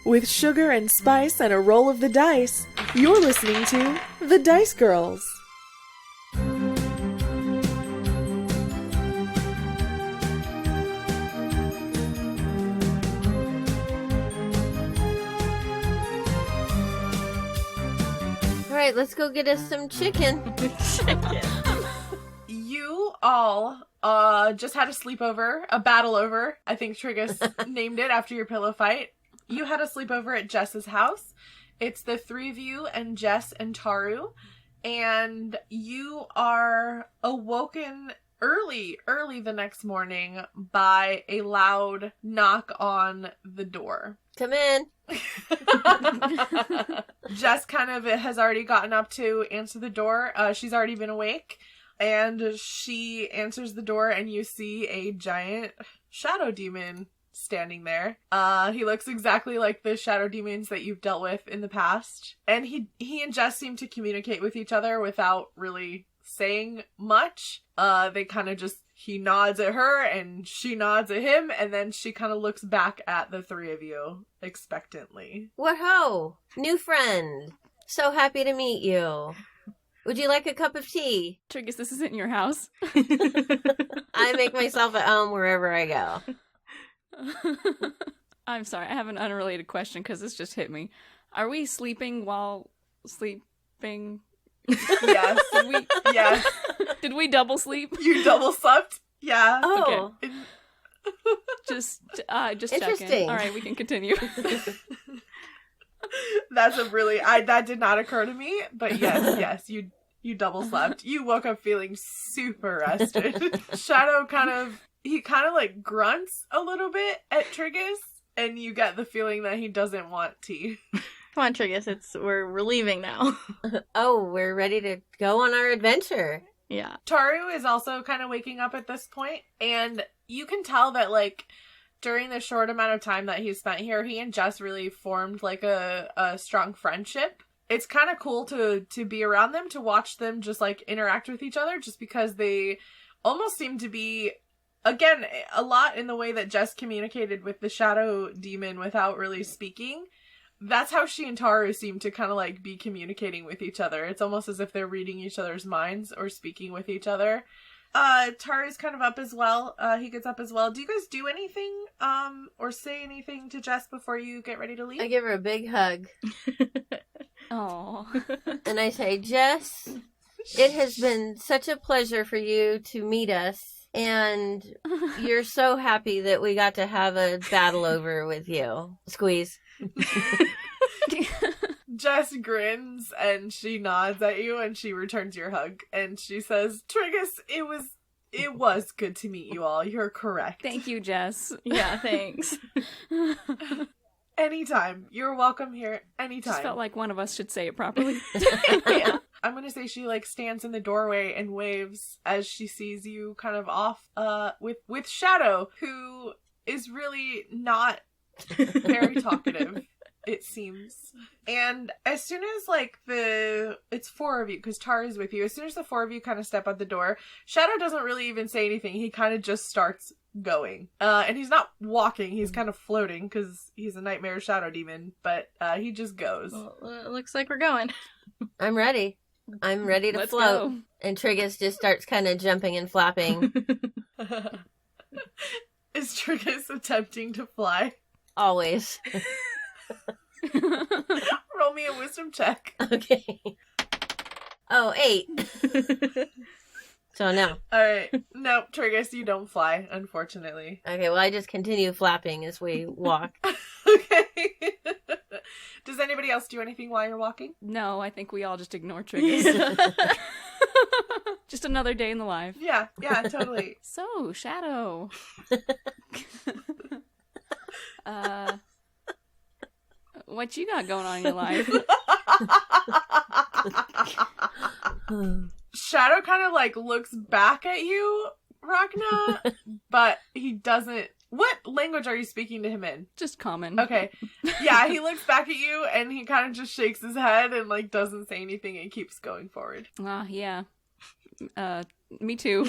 With sugar and spice and a roll of the dice, you're listening to The Dice Girls. All right, let's go get us some chicken. You all just had a sleepover, a battle over. I think Trigus named it after your pillow fight. You had a sleepover at Jess's house. It's the three of you and Jess and Taru. And you are awoken early the next morning by a loud knock on the door. Come in. Jess kind of has already gotten up to answer the door. She's already been awake. And she answers the door and you see a giant shadow demon standing there. He looks exactly like the shadow demons that you've dealt with in the past. And he and Jess seem to communicate with each other without really saying much. They kind of just, he nods at her and she nods at him, and then she kind of looks back at the three of you expectantly. What ho! New friend. So happy to meet you. Would you like a cup of tea? Trigus, this isn't your house. I make myself at home wherever I go. I'm sorry, I have an unrelated question because this just hit me. Are we sleeping while sleeping? Yes. Yes. Did we double sleep? You double slept? Yeah. Oh. Okay. Just Interesting. checking. All right, we can continue. That's a really, that did not occur to me, but yes, you double slept. You woke up feeling super rested. Shadow kind of like grunts a little bit at Trigus, and you get the feeling that he doesn't want tea. Come on, Trigus, we're leaving now. Oh, we're ready to go on our adventure. Yeah. Taru is also kind of waking up at this point, and you can tell that, like, during the short amount of time that he's spent here, he and Jess really formed, like, a strong friendship. It's kind of cool to be around them, to watch them just, like, interact with each other, just because they almost seem to be, again, a lot in the way that Jess communicated with the shadow demon without really speaking. That's how she and Taru seem to kind of, like, be communicating with each other. It's almost as if they're reading each other's minds or speaking with each other. Taru's kind of up as well. He gets up as well. Do you guys do anything, or say anything to Jess before you get ready to leave? I give her a big hug. Oh. And I say, Jess, it has been such a pleasure for you to meet us. And you're so happy that we got to have a battle over with you. Squeeze. Jess grins and she nods at you and she returns your hug and she says, Trigus, it was good to meet you all. You're correct. Thank you, Jess. Yeah, thanks. Anytime. You're welcome here anytime. Just felt like one of us should say it properly. Yeah. I'm gonna say she, like, stands in the doorway and waves as she sees you kind of off with Shadow, who is really not very talkative, it seems. And as soon as, like, it's four of you, because Taru's with you, as soon as the four of you kind of step out the door, Shadow doesn't really even say anything. He kind of just starts going. And he's not walking, he's kind of floating, because he's a nightmare shadow demon, but he just goes. Well, it looks like we're going. I'm ready. I'm ready to Let's float. go. And Trigus just starts kind of jumping and flapping. Is Trigus attempting to fly? Always. Roll me a wisdom check. Okay. Oh, 8. So no. Alright. Nope, Trigus, you don't fly, unfortunately. Okay, well, I just continue flapping as we walk. Okay. Does anybody else do anything while you're walking? No, I think we all just ignore Trigus. Just another day in the life. Yeah, totally. So, Shadow. What you got going on in your life? Shadow kind of, like, looks back at you, Ragna, but he doesn't. What language are you speaking to him in? Just common. Okay. Yeah, he looks back at you and he kind of just shakes his head and, like, doesn't say anything and keeps going forward. Yeah. Me too.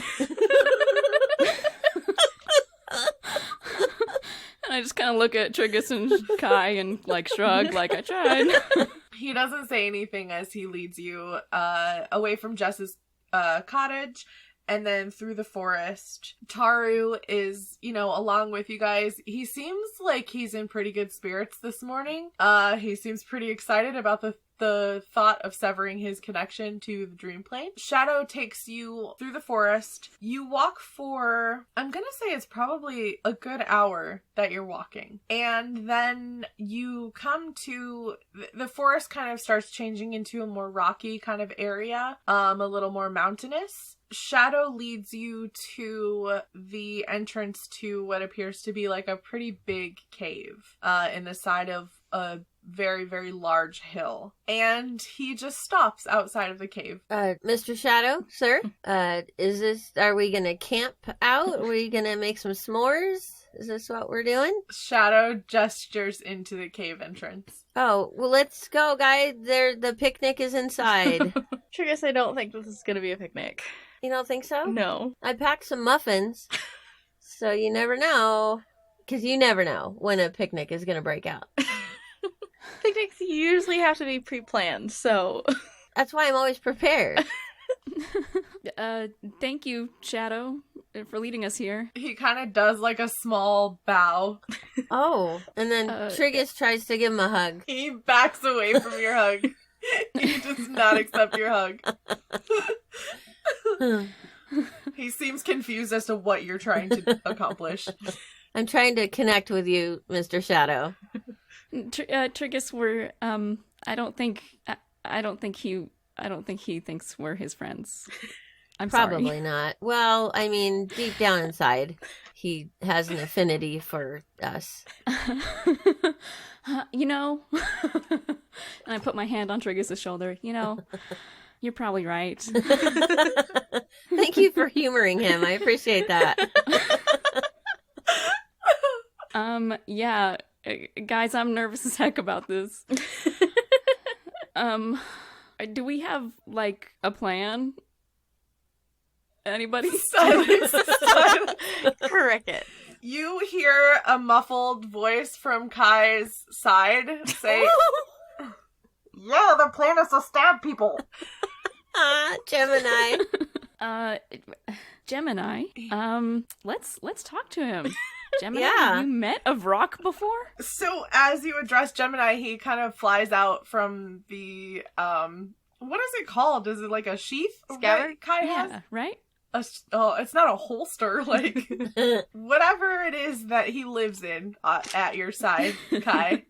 And I just kind of look at Trigus and Kai and like shrug, like I tried. He doesn't say anything as he leads you away from Jess's cottage and then through the forest. Taru is, along with you guys. He seems like he's in pretty good spirits this morning. He seems pretty excited about the thought of severing his connection to the dream plane. Shadow takes you through the forest. You walk for, I'm gonna say it's probably a good hour that you're walking. And then you come to, the forest kind of starts changing into a more rocky kind of area, a little more mountainous. Shadow leads you to the entrance to what appears to be like a pretty big cave in the side of a very, very large hill. And he just stops outside of the cave. Mr. Shadow, sir, are we gonna camp out? Are we gonna make some s'mores? Is this what we're doing? Shadow gestures into the cave entrance. Oh, well, let's go, guys. The picnic is inside. Trigus, I don't think this is gonna be a picnic. You don't think so? No. I packed some muffins, so you never know. Because you never know when a picnic is gonna break out. Picnics usually have to be pre-planned, so... That's why I'm always prepared. Thank you, Shadow, for leading us here. He kind of does like a small bow. Oh, and then Trigus tries to give him a hug. He backs away from your hug. He does not accept your hug. He seems confused as to what you're trying to accomplish. I'm trying to connect with you, Mr. Shadow. Trigus, we're I don't think he thinks we're his friends. I'm Probably sorry. not. Well, I mean, deep down inside, he has an affinity for us. And I put my hand on Trigus's shoulder. You're probably right. Thank you for humoring him. I appreciate that. Yeah. Guys, I'm nervous as heck about this. Do we have, like, a plan? Anybody? Silence. Silence. Cricket. You hear a muffled voice from Kai's side say, "Yeah, the plan is to stab people." Gemini. Gemini. Let's talk to him. Gemini, Yeah. have you met Vrock before? So as you address Gemini, he kind of flies out from the, what is it called? Is it like a sheath? Scabbard? that Kai has? Yeah, right? It's not a holster, like, whatever it is that he lives in at your side, Kai.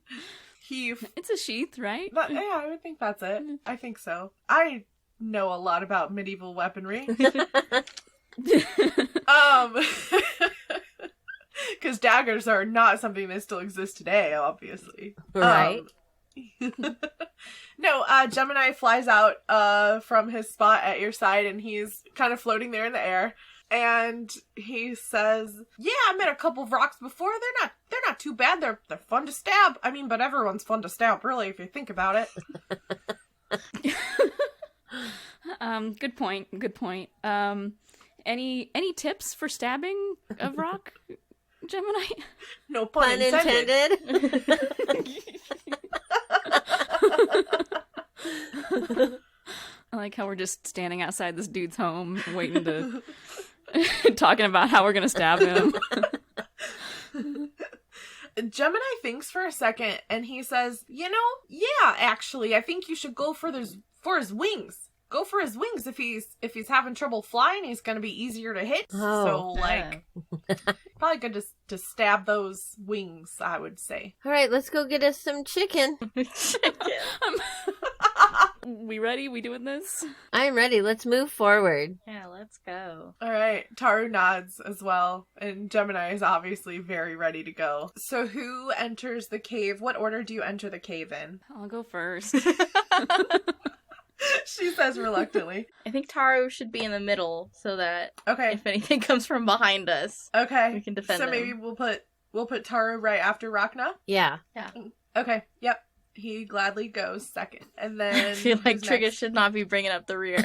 It's a sheath, right? Yeah, I would think that's it. I think so. I know a lot about medieval weaponry. Because daggers are not something that still exists today, obviously. Right. No, Gemini flies out from his spot at your side, and he's kind of floating there in the air. And he says, "Yeah, I met a couple of rocks before. They're not too bad. They're fun to stab. I mean, but everyone's fun to stab, really, if you think about it." Good point. Good point. Any tips for stabbing a rock, Gemini? No pun Pun intended. intended. I like how we're just standing outside this dude's home, waiting to talking about how we're gonna stab him. Gemini thinks for a second, and he says, "Yeah, actually, I think you should go for his wings. Go for his wings. If he's having trouble flying, he's gonna be easier to hit. Oh. So, like, probably good to stab those wings, I would say." All right, let's go get us some chicken. We ready? We doing this? I'm ready. Let's move forward. Yeah, let's go. All right, Taru nods as well, and Gemini is obviously very ready to go. So who enters the cave? What order do you enter the cave in? I'll go first. She says reluctantly. I think Taru should be in the middle so that Okay. if anything comes from behind us, Okay. we can defend So them. maybe we'll put Taru right after Rachna. Yeah. Okay. Yep. He gladly goes second, and then I feel like who's Trigus next? should not be bringing up the rear.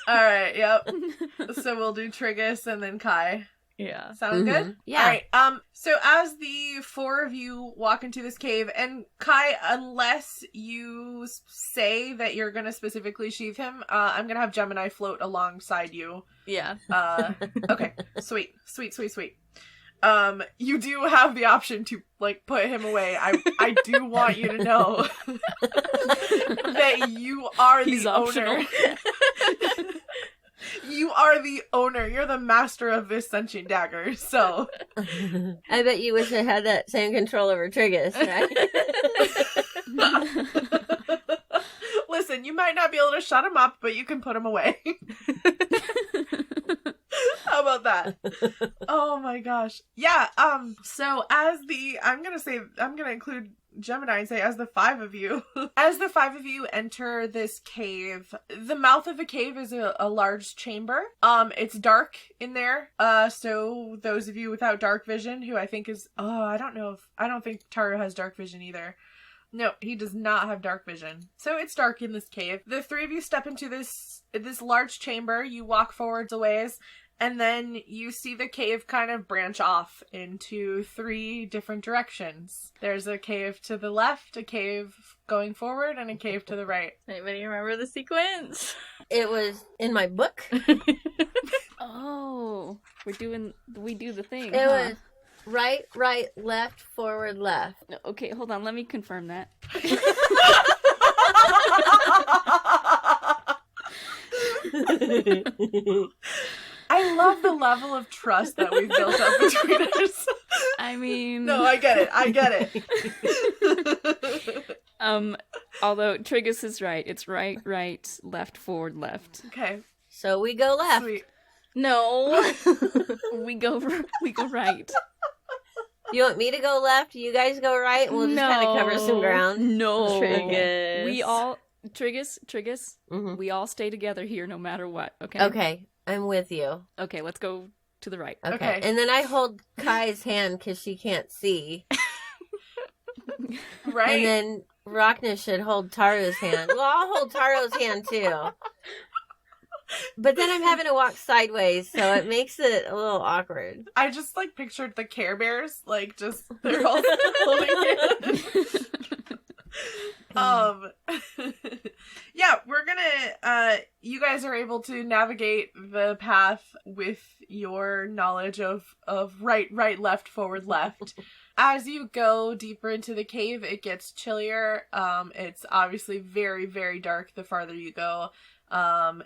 All right. Yep. So we'll do Trigus and then Kai. Yeah. Sound good? Yeah. All right. So as the four of you walk into this cave, and Kai, unless you say that you're gonna specifically sheath him, I'm gonna have Gemini float alongside you. Yeah. Okay. Sweet. You do have the option to like put him away. I do want you to know that you are He's the optional. owner. You are the owner. You're the master of this sentient dagger. So I bet you wish I had that same control over Trigus, right? listen, you might not be able to shut him up, but you can put him away. How about that? Oh my gosh. Yeah, so I'm gonna include Gemini and say as the five of you enter this cave, the mouth of the cave is a large chamber. It's dark in there. So those of you without dark vision, who I think is I don't think Taru has dark vision either. No, he does not have dark vision. So it's dark in this cave. The three of you step into this large chamber. You walk forwards a ways, and then you see the cave kind of branch off into three different directions. There's a cave to the left, a cave going forward, and a cave to the right. Anybody remember the sequence? It was in my book. Oh, we do the thing. It was right, left, forward, left. No, okay, hold on. Let me confirm that. I love the level of trust that we've built up between us. I mean, No, I get it. Although Trigus is right. It's right, left, forward, left. Okay, So we go left. sweet. No. We go right. You want me to go left? You guys go right? We'll just kind of cover some ground. No. Trigus. We all Trigus, Mhm. we all stay together here no matter what, okay? Okay, I'm with you. Okay, let's go to the right. Okay. Okay. And then I hold Kai's hand because she can't see. Right? And then Rachna should hold Taro's hand. Well, I'll hold Taro's hand too. But then I'm having to walk sideways, so it makes it a little awkward. I just like pictured the Care Bears, like just they're all holding hands. Yeah, we're gonna you guys are able to navigate the path with your knowledge of right, left, forward, left. As you go deeper into the cave, it gets chillier. It's obviously very, very dark the farther you go.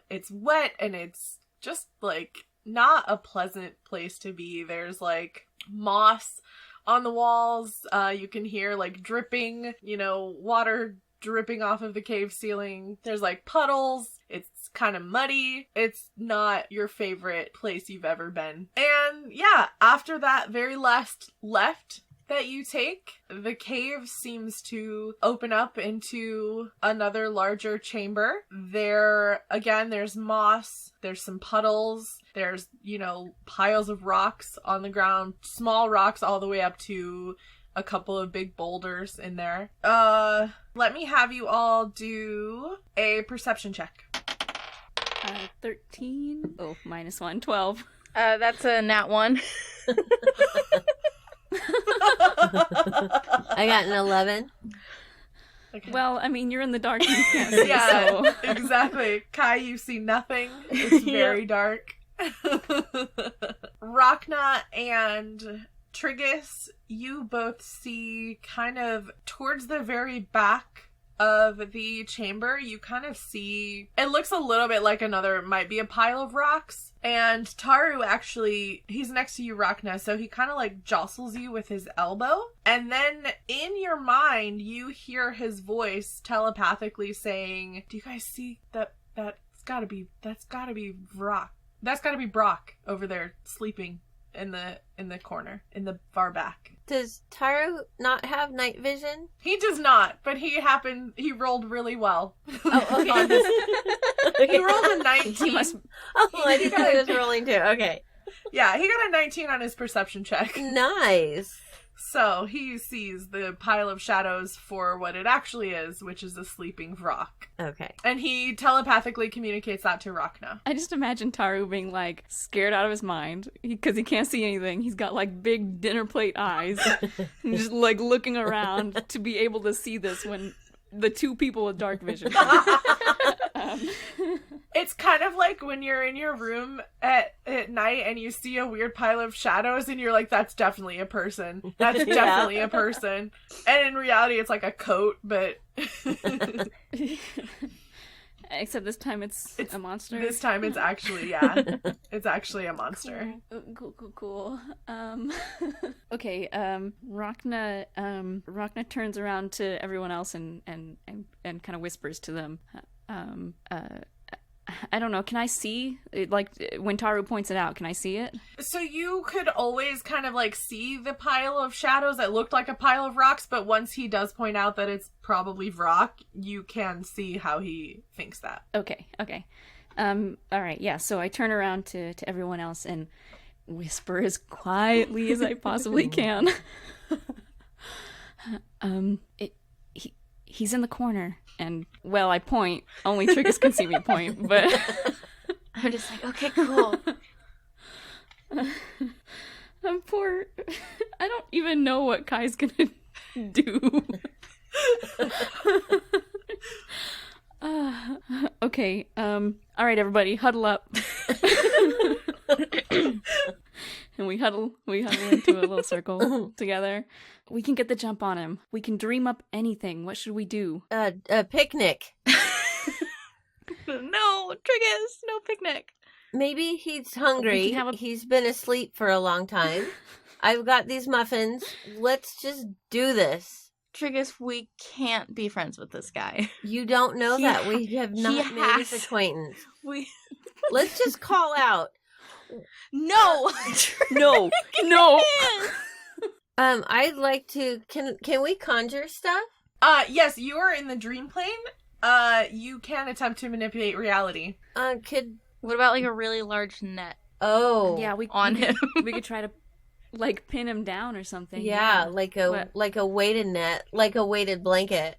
It's wet and it's just like not a pleasant place to be. There's like moss on the walls. You can hear like dripping, water dripping off of the cave ceiling. There's like puddles. It's kind of muddy. It's not your favorite place you've ever been. And yeah, after that very last left that you take, the cave seems to open up into another larger chamber. There's moss, there's some puddles, there's, piles of rocks on the ground, small rocks all the way up to a couple of big boulders in there. Let me have you all do a perception check. 13. Oh, -1, 12. That's a nat 1. I got an 11. Okay. Well, I mean, you're in the dark and you can't see, Yeah, so... exactly. Kai, you see nothing. It's very dark. Rachna and Trigus, you both see kind of towards the very back of the chamber, you kind of see, it looks a little bit like might be a pile of rocks. And Taru actually, he's next to you, Rachna, so he kind of like jostles you with his elbow. And then in your mind, you hear his voice telepathically saying, do you guys see that's gotta be Brock. That's gotta be Brock over there sleeping in the corner, in the far back. Does Taro not have night vision? He does not, but he rolled really well. Oh, okay. He rolled a 19. He must... Oh, I thought he was rolling too. Okay. Yeah, he got a 19 on his perception check. Nice. So he sees the pile of shadows for what it actually is, which is a sleeping Vrock. Okay. And he telepathically communicates that to Rachna. I just imagine Taru being like scared out of his mind because he can't see anything. He's got like big dinner plate eyes and just like looking around to be able to see this when the two people with dark vision. It's kind of like when you're in your room at night and you see a weird pile of shadows and you're like, that's definitely a person. That's definitely a person. And in reality, it's like a coat, but... Except this time it's a monster. This time it's actually, it's actually a monster. Cool. Okay, Rachna turns around to everyone else and kind of whispers to them. I don't know, can I see it, like when Taru points it out, can I see it? So you could always kind of like see the pile of shadows that looked like a pile of rocks, but once he does point out that it's probably Vrock, you can see how he thinks that. Okay. All right, yeah, so I turn around to everyone else and whisper as quietly as I possibly can. He's in the corner. And, well, I point. Only Trigus can see me point, but... I'm just like, okay, cool. I'm poor... I don't even know what Kai's gonna do. Okay, alright everybody, huddle up. And we huddle into a little circle together. We can get the jump on him. We can dream up anything. What should we do? A picnic. No, Trigus, no picnic. Maybe he's hungry. He's been asleep for a long time. I've got these muffins. Let's just do this. Trigus, we can't be friends with this guy. You don't know that. We have not made his acquaintance. Let's just call out. No! No! I'd like to... Can we conjure stuff? Yes, you are in the dream plane. You can attempt to manipulate reality. What about like a really large net? Oh. Yeah, him. We could try to like pin him down or something. Yeah, like a weighted net, like a weighted blanket.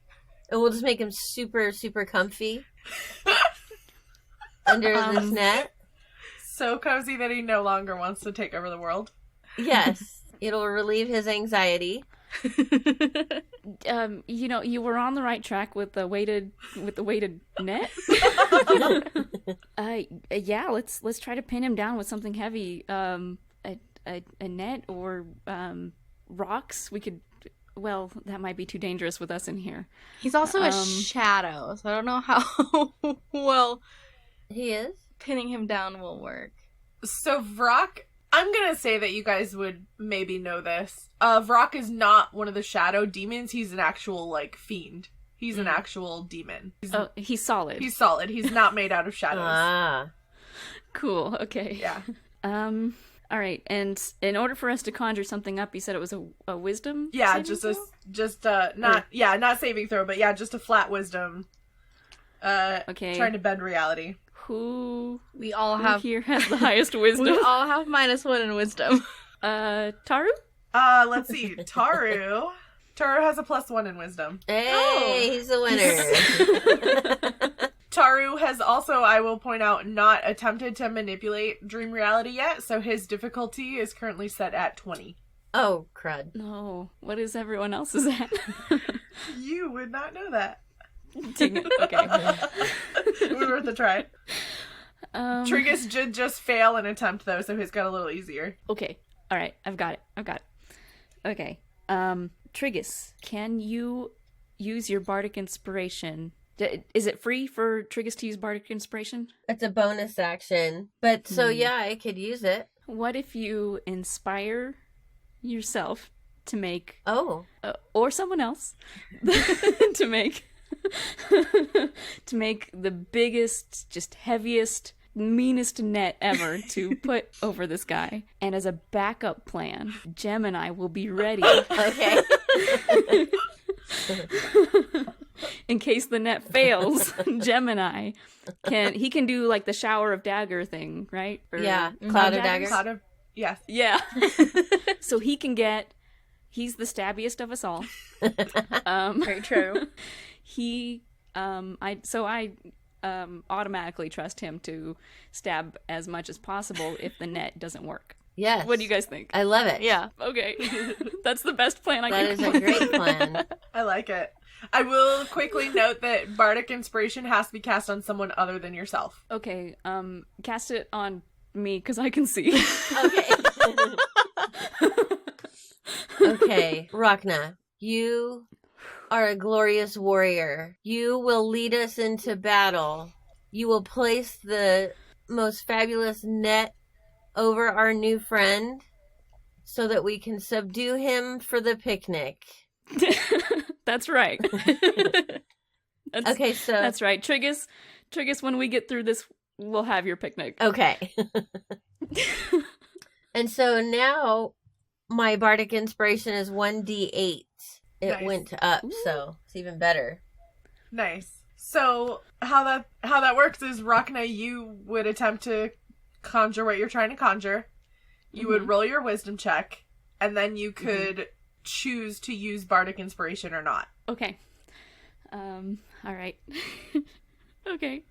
And we'll just make him super, super comfy under this net. So cozy that he no longer wants to take over the world. Yes. It'll relieve his anxiety. You were on the right track with the weighted net. Yeah, let's try to pin him down with something heavy. A net or rocks. We could. Well, that might be too dangerous with us in here. He's also a shadow, so I don't know how well he is. Pinning him down will work. So Vrock, I'm gonna say that you guys would maybe know this. Vrock is not one of the shadow demons. He's an actual, like, fiend. He's an actual demon. He's solid. He's solid. He's not made out of shadows. Ah. Cool, okay. Yeah. Alright, and in order for us to conjure something up, you said it was a wisdom? Yeah, not saving throw, but yeah, just a flat wisdom. Okay. Trying to bend reality. Who here has the highest wisdom? We all have -1 in wisdom. Taru? Let's see. Taru has a +1 in wisdom. Hey, he's a winner. Taru has also, I will point out, not attempted to manipulate dream reality yet, so his difficulty is currently set at 20. Oh, crud. No. What is everyone else's at? You would not know that. Dang it. Okay. It was worth a try. Trigus did just fail an attempt, though, so his got a little easier. Okay. All right. I've got it. Okay. Trigus, can you use your bardic inspiration? Is it free for Trigus to use bardic inspiration? It's a bonus action. But, so yeah, I could use it. What if you inspire yourself to make... Oh. Or someone else to make... to make the biggest, just heaviest, meanest net ever to put over this guy. And as a backup plan, Gemini will be ready. Okay. In case the net fails, Gemini can do like the shower of dagger thing, right? Or yeah, cloud of Cloud daggers. of, yes. Yeah. So he can get he's the stabbiest of us all. Very true. He, I automatically trust him to stab as much as possible if the net doesn't work. Yes. What do you guys think? I love it. Yeah. Okay, that's the best plan I That can is come a up with. great plan. I like it. I will quickly note that bardic inspiration has to be cast on someone other than yourself. Okay, cast it on me because I can see. Okay. Okay, Rachna, you are a glorious warrior. You will lead us into battle. You will place the most fabulous net over our new friend so that we can subdue him for the picnic. That's right. That's, Okay, so that's right. Trigus, when we get through this, we'll have your picnic. okay. And so now my bardic inspiration is 1d8. It Nice. went up, so it's even better. Nice. So how that works is, Rachna, you would attempt to conjure what you're trying to conjure. You would roll your wisdom check, and then you could choose to use bardic inspiration or not. Okay. All right. Okay.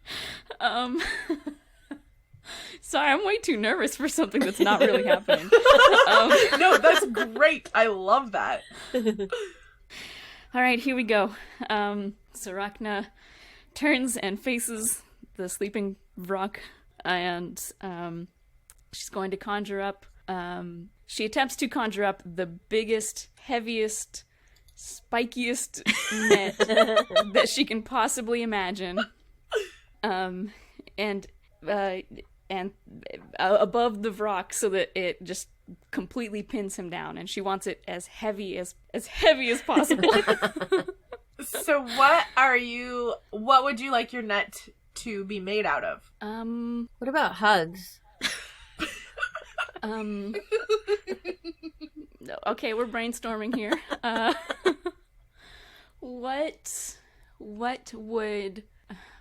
Sorry, I'm way too nervous for something that's not really happening. No, that's great. I love that. All right, here we go. So Rachna turns and faces the sleeping Vrock, and she's going to conjure up. She attempts to conjure up the biggest, heaviest, spikiest net that she can possibly imagine, and above the Vrock, so that it just completely pins him down. And she wants it as heavy as possible. So what would you like your net to be made out of? What about hugs? Okay, we're brainstorming here.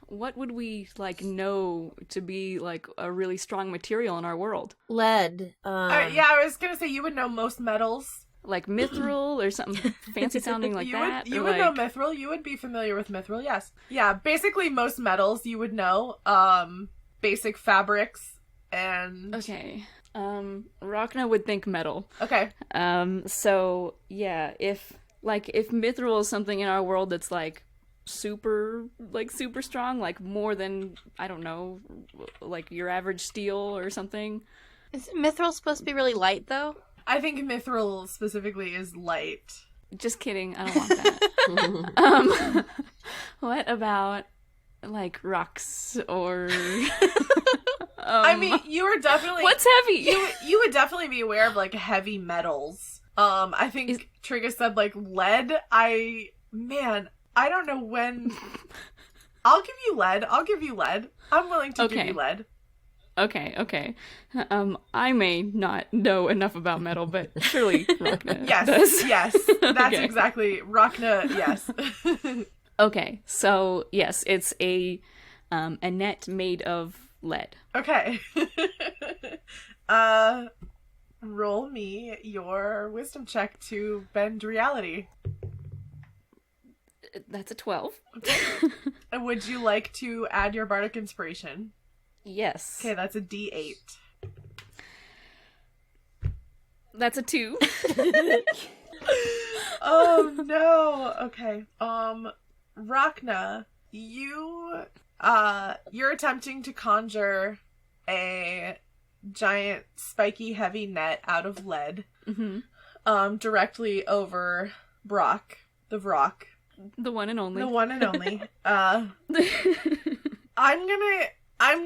What would we like know to be like a really strong material in our world? Lead. Yeah, I was gonna say you would know most metals. Like mithril or something fancy sounding like that? You Or, would know like- mithril. You would be familiar with mithril, yes. Yeah, basically most metals you would know. Basic fabrics and... Okay. Rachna would think metal. Okay. So yeah, if mithril is something in our world that's like super strong, like more than, I don't know, like your average steel or something. Is mithril supposed to be really light, though? I think mithril specifically is light. Just kidding, I don't want that. What about like rocks or I mean, you are definitely... what's heavy? You would definitely be aware of like heavy metals. I think Trigga said like lead. I don't know when. I'll give you lead. I'm willing to give Okay. you lead. Okay. I may not know enough about metal, but surely Rachna Yes, does. yes. That's Okay. exactly Rachna. Yes. Okay, so yes, it's a net made of lead. Okay. Roll me your wisdom check to bend reality. That's a 12. And would you like to add your bardic inspiration? Yes. Okay, that's a D8. That's a 2. Oh no. Okay. Rachna, you're attempting to conjure a giant spiky heavy net out of lead directly over Brock, the Vrock, The one and only. the one and only. I'm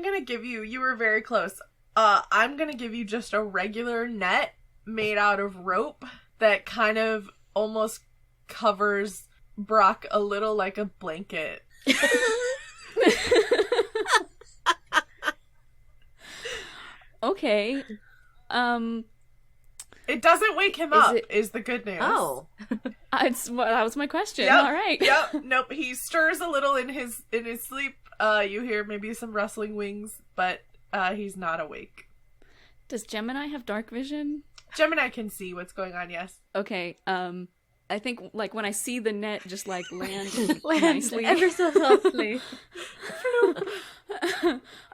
gonna give you were very close. I'm gonna give you just a regular net made out of rope that kind of almost covers Brock a little like a blanket. Okay. It doesn't wake him Is up, it- is the good news. Oh. That was my question. Yep, All right. Yep. Nope. He stirs a little in his sleep. You hear maybe some rustling wings, but he's not awake. Does Gemini have dark vision? Gemini can see what's going on, yes. Okay, I think, like, when I see the net just, like, land Land nicely, ever so softly.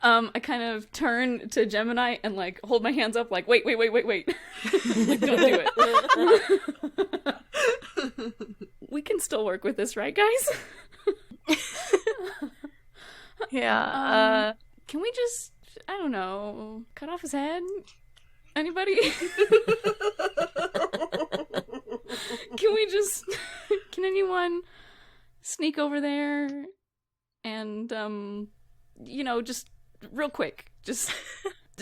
I kind of turn to Gemini and, like, hold my hands up, like, wait. Like, don't do it. We can still work with this, right, guys? Yeah. Can we just, I don't know, cut off his head? Anybody? Can anyone sneak over there and, just real quick, just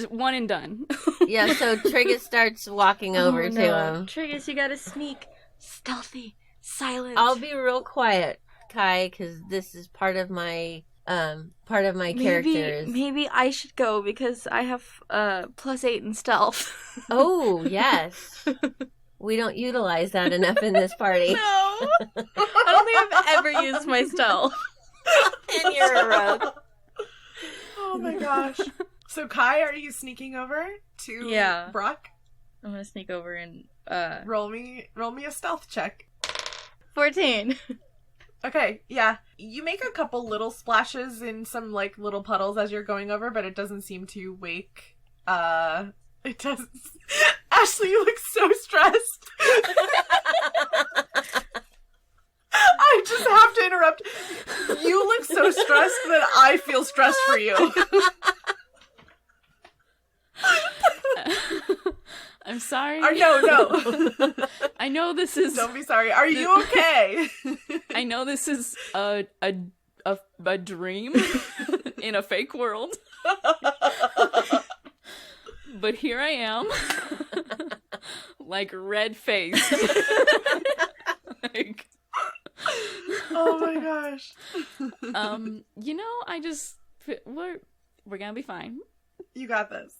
one and done. Yeah, so Trigus starts walking over to him. Trigus, you gotta sneak. Stealthy. Silent. I'll be real quiet, Kai, because this is part of my characters. Maybe I should go because I have +8 in stealth. Oh, yes. We don't utilize that enough in this party. No. I don't think I've ever used my stealth. And you're a rogue. Oh my gosh. So Kai, are you sneaking over to Yeah. Brock? I'm gonna sneak over and Roll me a stealth check. 14. Okay, yeah. You make a couple little splashes in some, like, little puddles as you're going over, but it doesn't seem to wake, it doesn't... Ashley, you look so stressed. I just have to interrupt. You look so stressed that I feel stressed for you. I'm sorry. No. I know this is. Don't be sorry. Are you okay? I know this is a dream in a fake world. But here I am, like red faced. Like, Oh my gosh. I just we're gonna be fine. You got this.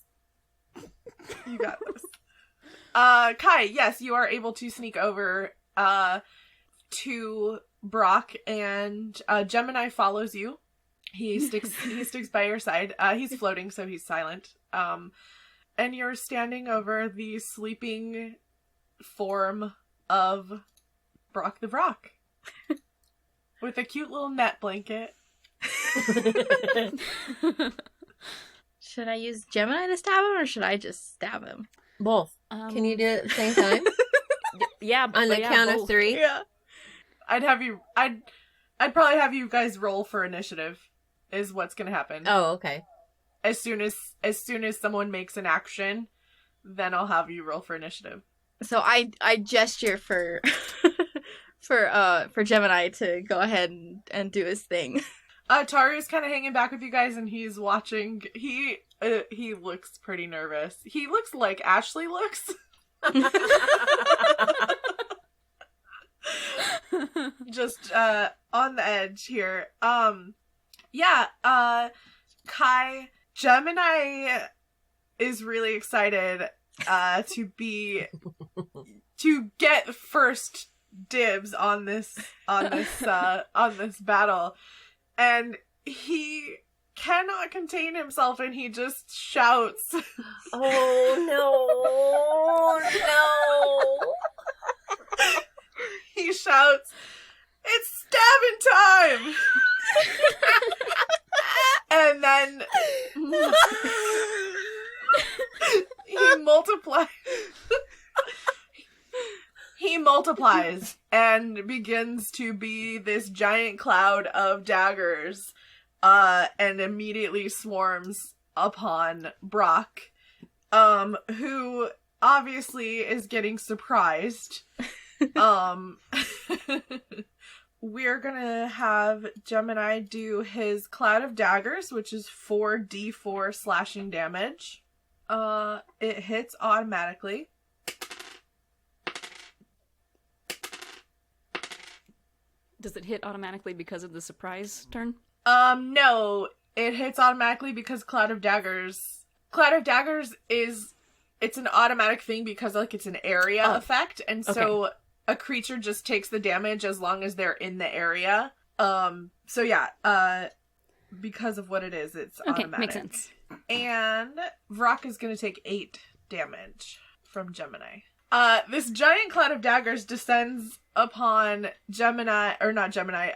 You got this. Kai, yes, you are able to sneak over to Brock, and Gemini follows you. He sticks by your side. He's floating, so he's silent. And you're standing over the sleeping form of Brock the Brock with a cute little net blanket. Should I use Gemini to stab him, or should I just stab him? Both. Can you do it at the same time? Yeah, On the count of both. 3? Yeah. I'd probably have you guys roll for initiative is what's gonna happen. Oh, okay. As soon as someone makes an action, then I'll have you roll for initiative. So I gesture for for Gemini to go ahead and do his thing. Taru's kind of hanging back with you guys, and he's watching. He looks pretty nervous. He looks like Ashley looks. Just on the edge here. Kai, Gemini is really excited to get first dibs on this battle, and he cannot contain himself, and he just shouts. Oh no. He shouts, "It's stabbing time!" And then he multiplies and begins to be this giant cloud of daggers, and immediately swarms upon Brock, who obviously is getting surprised. We're gonna have Gemini do his Cloud of Daggers, which is 4d4 slashing damage. It hits automatically. Does it hit automatically because of the surprise turn? No, it hits automatically because Cloud of Daggers it's an automatic thing because, like, it's an area effect, and so a creature just takes the damage as long as they're in the area. So yeah, because of what it is, it's automatic. Makes sense. And Vrock is gonna take 8 damage from Gemini. This giant cloud of daggers descends upon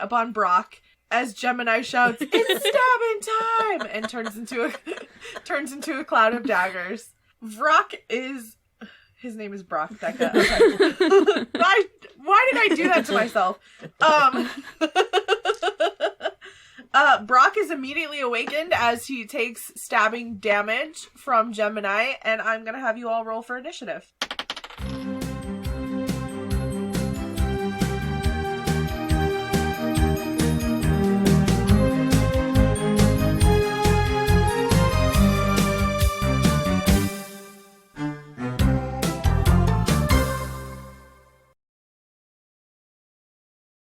upon Brock, as Gemini shouts, "It's stabbing time!" and turns into a cloud of daggers. His name is Brock, Becca. Okay. Why did I do that to myself? Brock is immediately awakened as he takes stabbing damage from Gemini, and I'm gonna have you all roll for initiative.